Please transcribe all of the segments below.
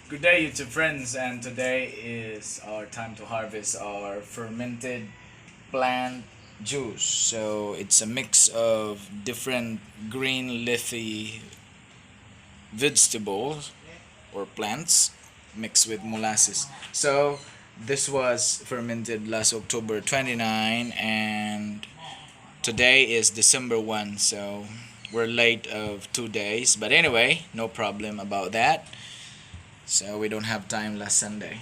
Good day, YouTube friends, and today is our time to harvest our fermented plant juice. So it's a mix of different green leafy vegetables or plants mixed with molasses. So this was fermented last October 29, and today is December 1, so we're late of 2 days, but anyway, no problem about that. So we don't have time last Sunday.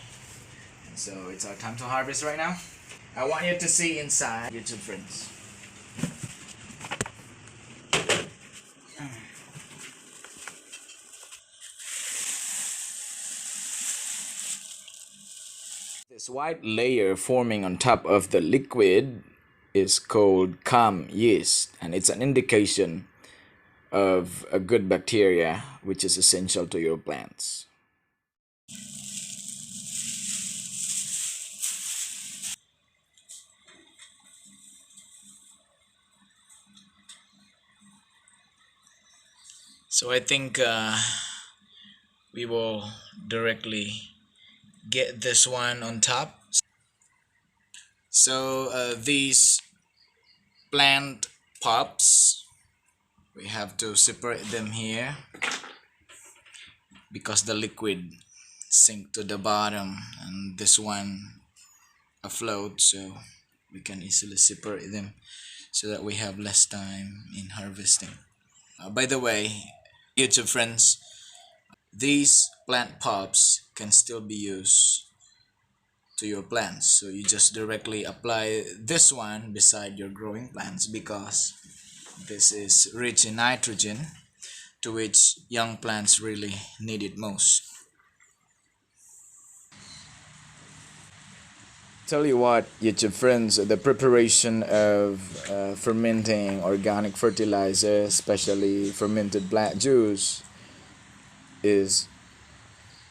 So it's our time to harvest right now. I want you to see inside, YouTube friends. This white layer forming on top of the liquid is called calm yeast, and it's an indication of a good bacteria which is essential to your plants. So I think we will directly get this one on top. So these plant pops, we have to separate them here because the liquid sink to the bottom and this one afloat, so we can easily separate them so that we have less time in harvesting. By the way, YouTube friends, these plant pops can still be used to your plants, so you just directly apply this one beside your growing plants because this is rich in nitrogen, to which young plants really need it most. Tell you what, YouTube friends, the preparation of fermenting organic fertilizer, especially fermented plant juice, is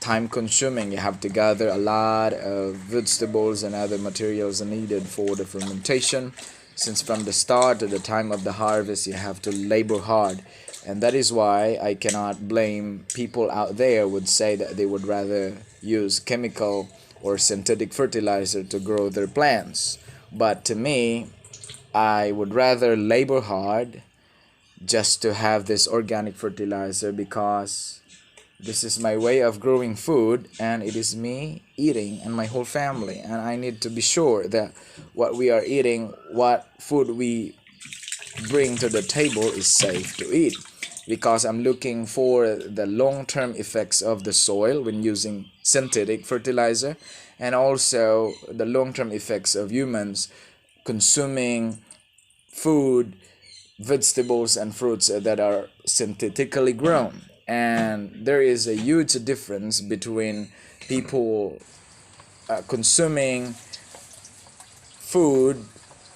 time consuming. You have to gather a lot of vegetables and other materials needed for the fermentation. Since from the start to the time of the harvest, you have to labor hard. And that is why I cannot blame people out there would say that they would rather use chemical or synthetic fertilizer to grow their plants. But to me, I would rather labor hard just to have this organic fertilizer because this is my way of growing food and it is me eating and my whole family. And I need to be sure that what we are eating, what food we bring to the table is safe to eat, because I'm looking for the long-term effects of the soil when using synthetic fertilizer, and also the long-term effects of humans consuming food, vegetables and fruits that are synthetically grown. And there is a huge difference between people consuming food,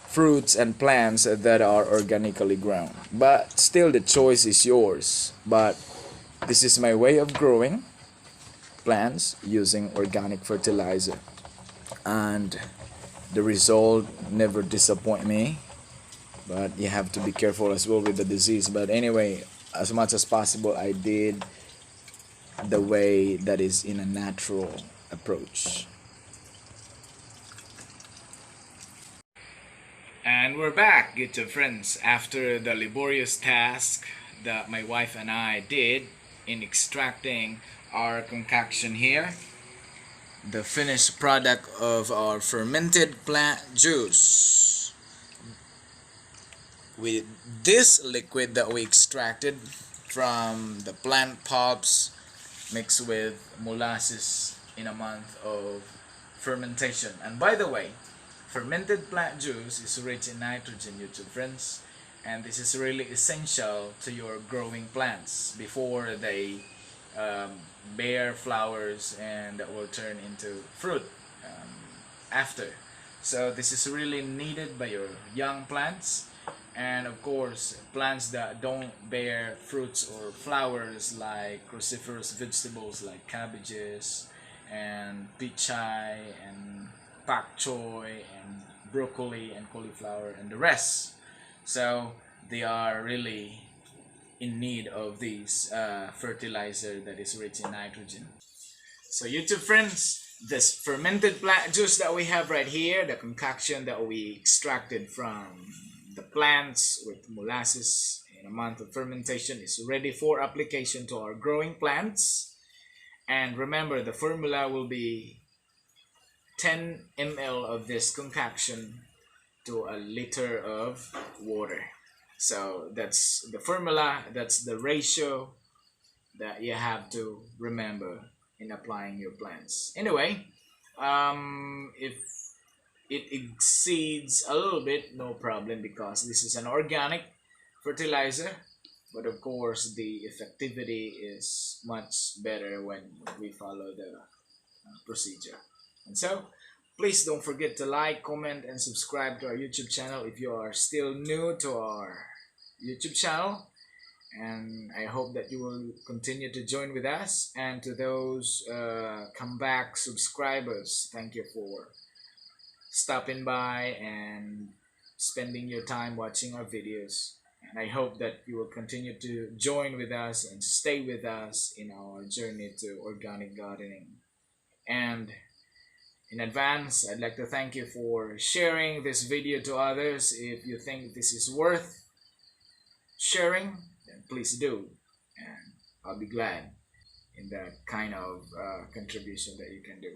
fruits and plants that are organically grown. But still the choice is yours. But this is my way of growing plants using organic fertilizer, and the result never disappoint me. But you have to be careful as well with the disease. But anyway, as much as possible, I did the way that is in a natural approach. And we're back, YouTube friends, after the laborious task that my wife and I did in extracting our concoction here, the finished product of our fermented plant juice. With this liquid that we extracted from the plant pulps mixed with molasses in a month of fermentation. And by the way, fermented plant juice is rich in nitrogen, YouTube friends, and this is really essential to your growing plants before they bear flowers and that will turn into fruit after. So this is really needed by your young plants, and of course plants that don't bear fruits or flowers like cruciferous vegetables like cabbages and pichay and pak choy and broccoli and cauliflower and the rest. So they are really in need of this fertilizer that is rich in nitrogen. So YouTube friends, this fermented plant juice that we have right here, the concoction that we extracted from the plants with molasses in a month of fermentation, is ready for application to our growing plants. And remember, the formula will be 10 ml of this concoction to a liter of water. So that's the formula, that's the ratio that you have to remember in applying your plants. Anyway, if it exceeds a little bit, no problem, because this is an organic fertilizer. But of course, the effectivity is much better when we follow the procedure. And so, please don't forget to like, comment, and subscribe to our YouTube channel if you are still new to our YouTube channel. And I hope that you will continue to join with us. And to those comeback subscribers, thank you for stopping by and spending your time watching our videos. And I hope that you will continue to join with us and stay with us in our journey to organic gardening. And in advance, I'd like to thank you for sharing this video to others. If you think this is worth sharing, then please do, and I'll be glad in that kind of contribution that you can do.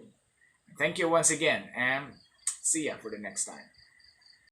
Thank you once again, and see ya for the next time.